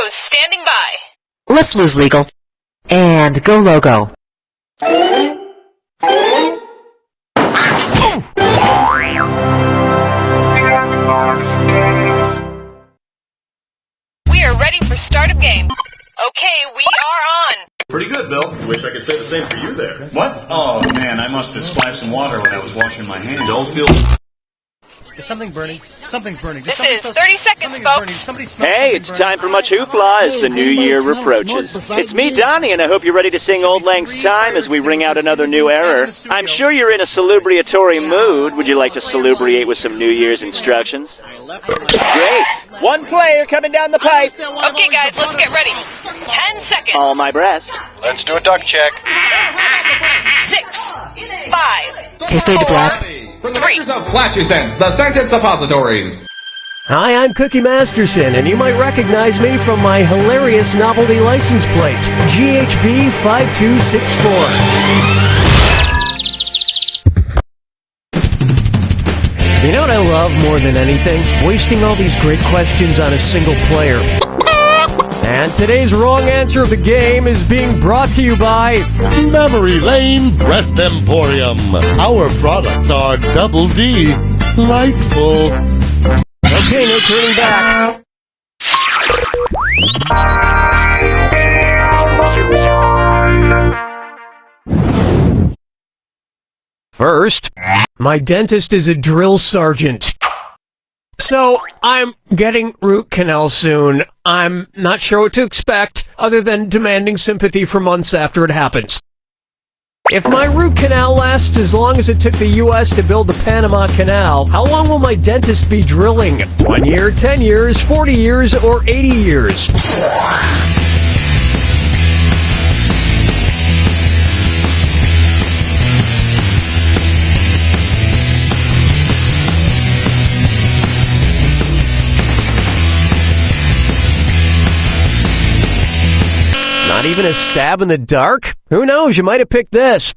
Crews standing by. Let's lose legal. And go logo. We are ready for start of game. Okay, we are on. Pretty good, Bill. Wish I could say the same for you there. What? Oh, man, I must have splashed some water when I was washing my hands. Don't feel... Is something burning? Something's burning. This is 30 seconds, folks. Hey, it's time for much hoopla as the new year approaches. It's me, Donnie, and I hope you're ready to sing Old Lang Syne as we ring out another new era. I'm sure you're in a salubriatory mood. Would you like to salubriate with some New Year's instructions? Great. One player coming down the pipe. Okay, guys, let's get ready. 10 seconds. All my breath. Let's do a duck check. 6, 5, Hey, fade to black. From the makers of Flatchy Sense, the scented suppositories. Hi, I'm Cookie Masterson, and you might recognize me from my hilarious novelty license plate, GHB 5264. You know what I love more than anything? Wasting all these great questions on a single player. And today's wrong answer of the game is being brought to you by Mammary Lane Breast Emporium. Our products are double D. Delightful. Okay, no turning back. First, my dentist is a drill sergeant. So, I'm getting root canal soon. I'm not sure what to expect, other than demanding sympathy for months after it happens. If my root canal lasts as long as it took the U.S. to build the Panama Canal, how long will my dentist be drilling? 1 year, 10 years, 40 years, or 80 years? Not even a stab in the dark? Who knows, you might have picked this.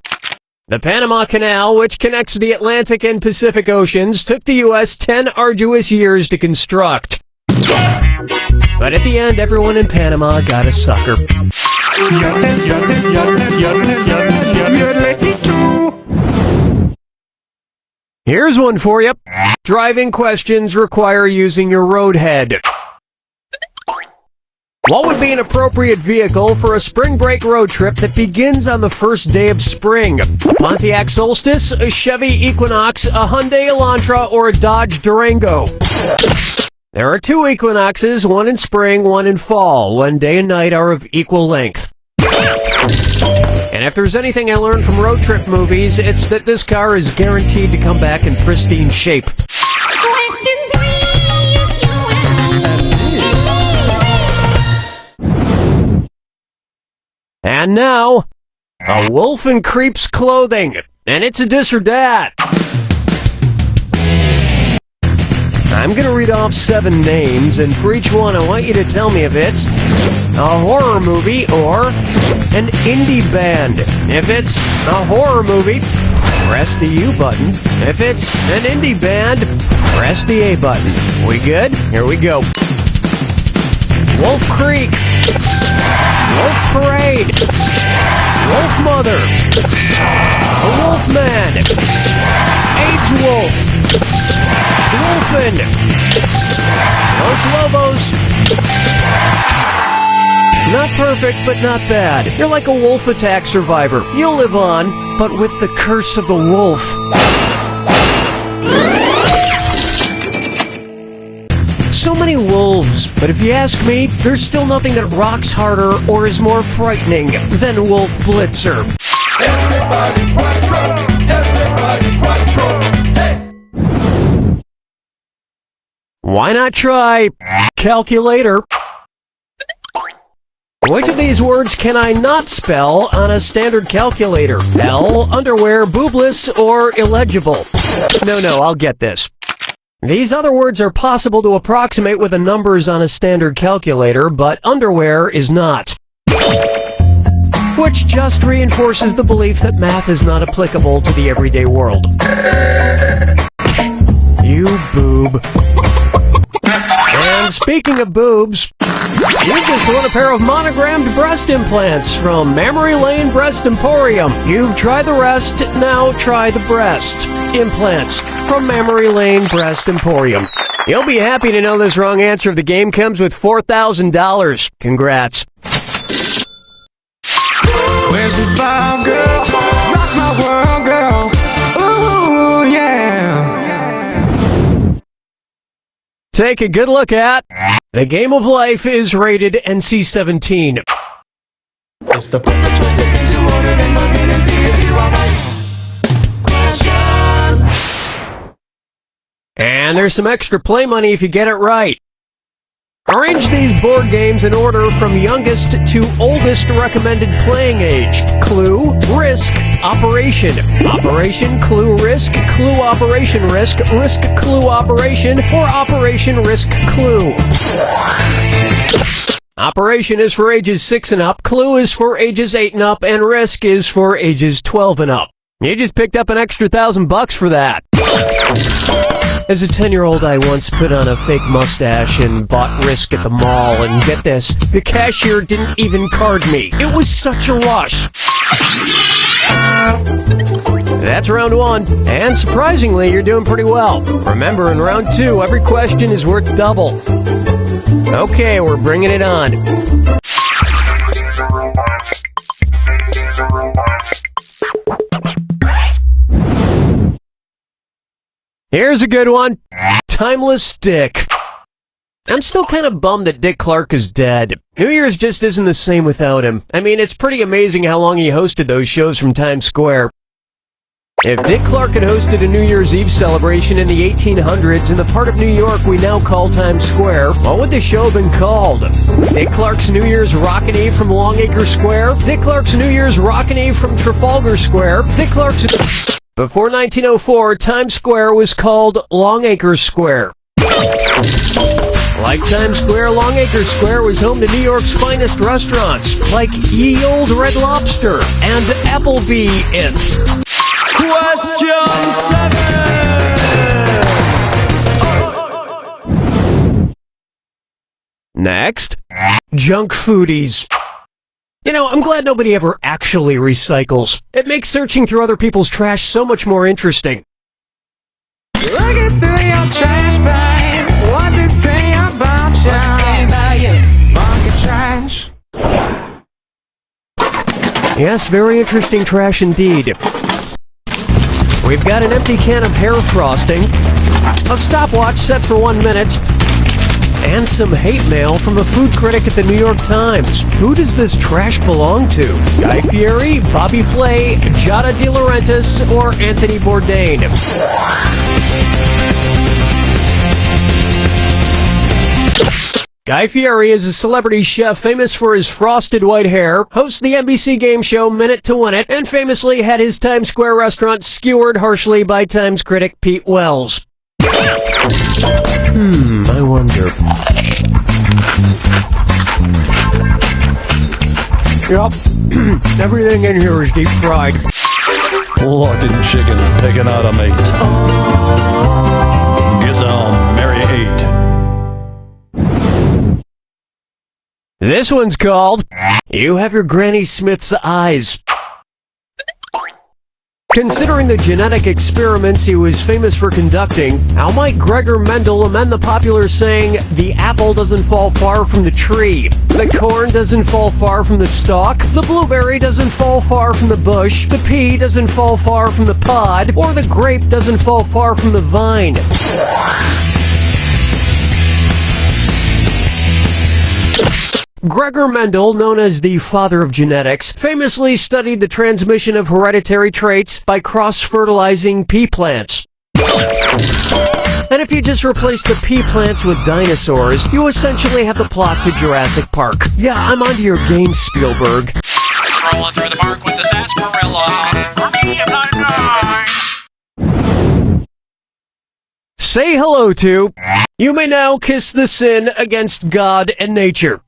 The Panama Canal, which connects the Atlantic and Pacific Oceans, took the U.S. 10 arduous years to construct. But at the end, everyone in Panama got a sucker. Here's one for you. Driving questions require using your roadhead. What would be an appropriate vehicle for a spring break road trip that begins on the first day of spring? A Pontiac Solstice, a Chevy Equinox, a Hyundai Elantra, or a Dodge Durango? There are 2 Equinoxes, one in spring, one in fall. One day and night are of equal length. And if there's anything I learned from road trip movies, it's that this car is guaranteed to come back in pristine shape. And now, a wolf in creep's clothing, and it's a this or that. I'm gonna read off 7 names, and for each one I want you to tell me if it's a horror movie or an indie band. If it's a horror movie, press the U button. If it's an indie band, press the A button. We good? Here we go. Wolf Creek, Wolf Parade, Wolf Mother, a Wolfman, AIDS Wolf, Wolfen, Los Lobos. Not perfect, but not bad. You're like a wolf attack survivor. You'll live on, but with the curse of the wolf. So many wolves, but if you ask me, there's still nothing that rocks harder or is more frightening than Wolf Blitzer. Everybody quattro! Everybody quattro! Hey! Why not try calculator? Which of these words can I not spell on a standard calculator? L, underwear, boobless, or illegible? No, I'll get this. These other words are possible to approximate with the numbers on a standard calculator, but underwear is not. Which just reinforces the belief that math is not applicable to the everyday world. You boob. And speaking of boobs, You just won a pair of monogrammed breast implants from Mammary Lane Breast Emporium. You've tried the rest, now try the breast. Implants from Mammary Lane Breast Emporium. You'll be happy to know this wrong answer of the game comes with $4,000. Congrats. Where's the vibe, girl? Rock my world, girl. Ooh, yeah. Take a good look at The Game of Life is rated NC-17. It's the put the choices into order, then buzz in and see if you are right. Question. And there's some extra play money if you get it right. Arrange these board games in order from youngest to oldest recommended playing age. Clue, Risk, Operation. Operation, Clue, Risk, Clue, Operation, Risk, Risk, Clue, Operation, or Operation, Risk, Clue. Operation is for ages 6 and up, Clue is for ages 8 and up, and Risk is for ages 12 and up. You just picked up an extra $1,000 for that. As a 10-year-old, I once put on a fake mustache and bought Risk at the mall, and get this, the cashier didn't even card me. It was such a rush. That's round 1, and surprisingly, you're doing pretty well. Remember, in round 2, every question is worth double. Okay, we're bringing it on. Here's a good one. Timeless Dick. I'm still kind of bummed that Dick Clark is dead. New Year's just isn't the same without him. I mean, it's pretty amazing how long he hosted those shows from Times Square. If Dick Clark had hosted a New Year's Eve celebration in the 1800s in the part of New York we now call Times Square, what would the show have been called? Dick Clark's New Year's Rockin' Eve from Longacre Square? Dick Clark's New Year's Rockin' Eve from Trafalgar Square? Dick Clark's... Before 1904, Times Square was called Longacre Square. Like Times Square, Longacre Square was home to New York's finest restaurants, like Ye Olde Red Lobster and Applebee-ith. Question 7. Next, junk foodies. You know, I'm glad nobody ever actually recycles. It makes searching through other people's trash so much more interesting. Looking through your trash bag, what's it say about you? Funky trash. Yes, very interesting trash indeed. We've got an empty can of hair frosting, a stopwatch set for 1 minute, and some hate mail from a food critic at the New York Times. Who does this trash belong to? Guy Fieri, Bobby Flay, Giada De Laurentiis, or Anthony Bourdain? Guy Fieri is a celebrity chef famous for his frosted white hair, hosts the NBC game show Minute to Win It, and famously had his Times Square restaurant skewered harshly by Times critic Pete Wells. I wonder. Yup, everything in here is deep fried. Lordin' chickens picking out a mate. Guess I'll marry 8. This one's called You Have Your Granny Smith's Eyes. Considering the genetic experiments he was famous for conducting, how might Gregor Mendel amend the popular saying, the apple doesn't fall far from the tree, the corn doesn't fall far from the stalk, the blueberry doesn't fall far from the bush, the pea doesn't fall far from the pod, or the grape doesn't fall far from the vine? Gregor Mendel, known as the father of genetics, famously studied the transmission of hereditary traits by cross-fertilizing pea plants. And if you just replace the pea plants with dinosaurs, you essentially have the plot to Jurassic Park. Yeah, I'm onto your game, Spielberg. Strolling through the park with the sarsaparilla. For me, I'm not. Say hello to... You may now kiss the sin against God and nature.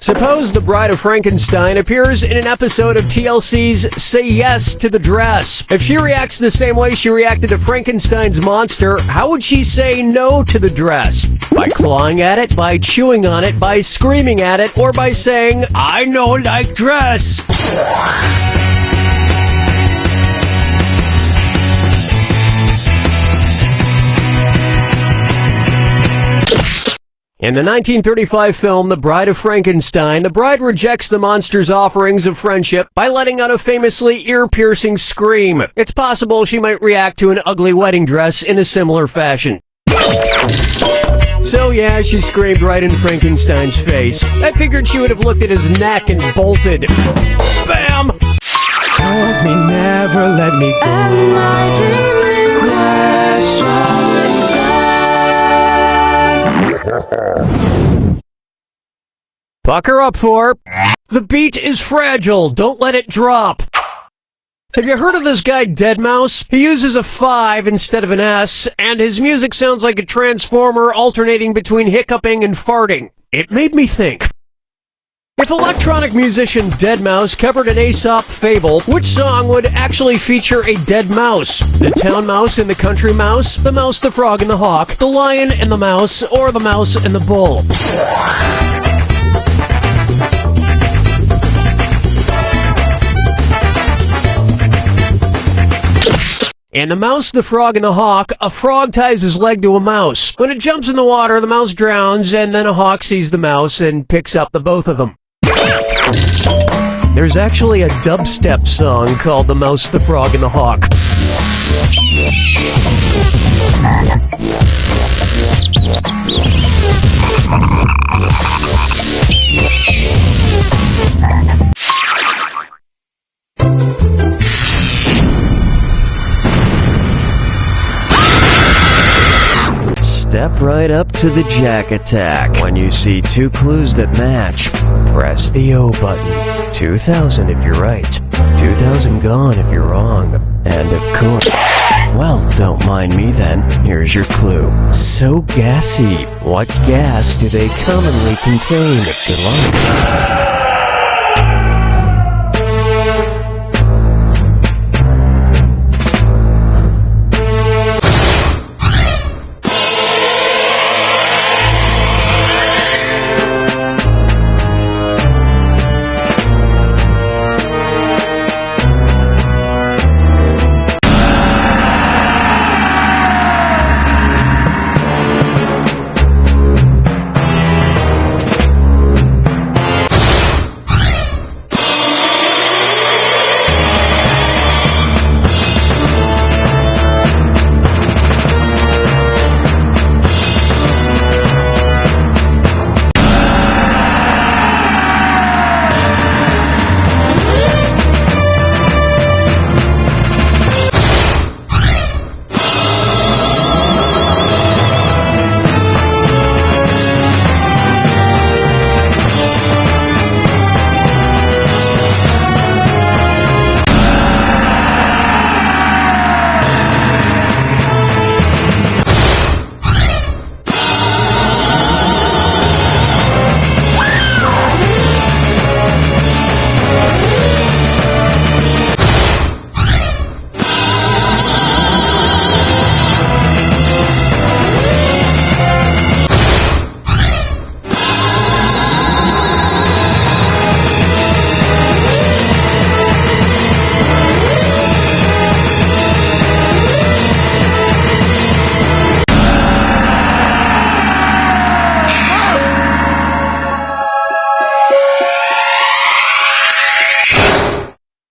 Suppose the Bride of Frankenstein appears in an episode of TLC's Say Yes to the Dress. If she reacts the same way she reacted to Frankenstein's monster, how would she say no to the dress? By clawing at it, by chewing on it, by screaming at it, or by saying, "I no like dress." In the 1935 film The Bride of Frankenstein, the bride rejects the monster's offerings of friendship by letting out a famously ear-piercing scream. It's possible she might react to an ugly wedding dress in a similar fashion. So yeah, she screamed right in Frankenstein's face. I figured she would have looked at his neck and bolted. Bam! Hold me, never let me go. Am I dreaming? Pucker up for. The beat is fragile, don't let it drop. Have you heard of this guy Deadmau5? He uses a 5 instead of an S, and his music sounds like a transformer alternating between hiccuping and farting. It made me think. If electronic musician Deadmau5 covered an Aesop fable, which song would actually feature a dead mouse? The town mouse and the country mouse? The mouse, the frog, and the hawk? The lion and the mouse? Or the mouse and the bull? In The Mouse, the Frog, and the Hawk, a frog ties his leg to a mouse. When it jumps in the water, the mouse drowns, and then a hawk sees the mouse and picks up the both of them. There's actually a dubstep song called The Mouse, the Frog, and the Hawk. Step right up to the jack attack. When you see two clues that match, press the O button. 2,000 if you're right, 2,000 gone if you're wrong. And of course, well, don't mind me then. Here's your clue. So gassy. What gas do they commonly contain? Good luck.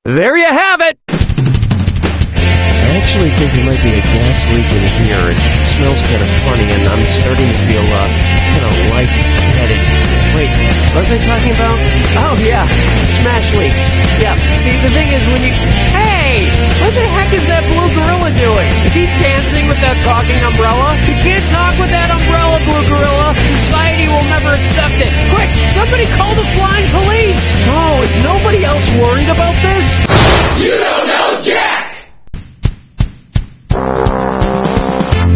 There you have it! I actually think there might be a gas leak in here. It smells kind of funny, and I'm starting to feel, kind of lightheaded. Wait, what was I talking about? Oh, yeah, smash leaks. Yeah, see, the thing is when you... Hey! What the heck is that blue gorilla doing? Is he dancing with that talking umbrella? You can't talk with that umbrella, blue gorilla. Society will never accept it. Quick, somebody call the flying police! Oh, is nobody else worried about this? You don't know Jack!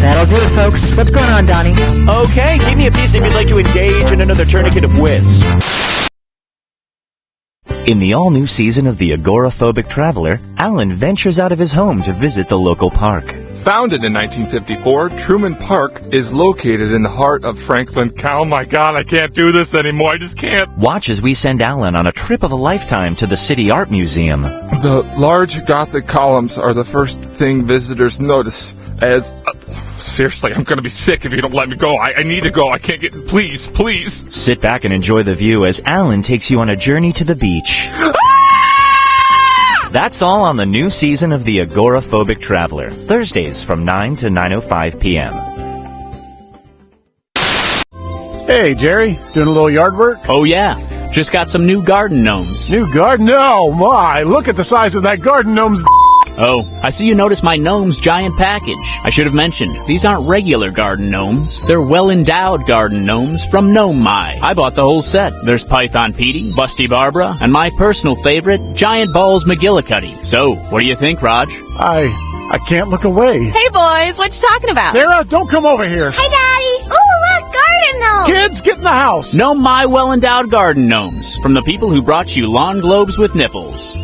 That'll do it, folks. What's going on, Donnie? Okay, give me a piece if you'd like to engage in another tourniquet of wits. In the all-new season of the Agoraphobic Traveler, Alan ventures out of his home to visit the local park. Founded in 1954, Truman Park is located in the heart of Franklin County. Oh my God, I can't do this anymore. I just can't. Watch as we send Alan on a trip of a lifetime to the City Art Museum. The large Gothic columns are the first thing visitors notice as... seriously, I'm gonna be sick if you don't let me go. I need to go. I can't get... Please, please. Sit back and enjoy the view as Alan takes you on a journey to the beach. That's all on the new season of the Agoraphobic Traveler, Thursdays from 9 to 9:05 p.m. Hey, Jerry, doing a little yard work? Oh, yeah. Just got some new garden gnomes. New garden? Oh, my. Look at the size of that garden gnome's... Oh, I see you noticed my gnome's giant package. I should have mentioned, these aren't regular garden gnomes. They're well-endowed garden gnomes from gnome-my. I bought the whole set. There's Python Petey, Busty Barbara, and my personal favorite, Giant Balls McGillicuddy. So, what do you think, Raj? I can't look away. Hey, boys, what you talking about? Sarah, don't come over here. Hi, Daddy. Ooh, look, garden gnome. Kids, get in the house. Gnome-my well-endowed garden gnomes from the people who brought you lawn globes with nipples.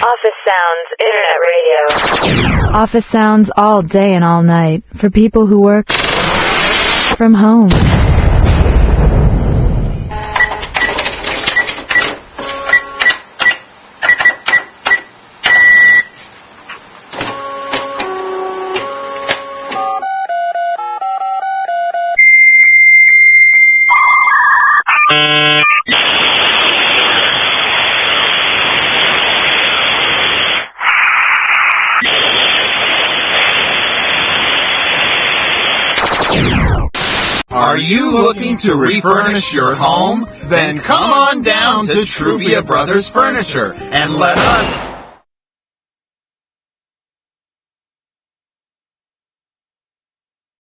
Office Sounds Internet Radio. Office sounds all day and all night for people who work from home. Are you looking to refurnish your home? Then come on down to Truvia Brothers Furniture and let us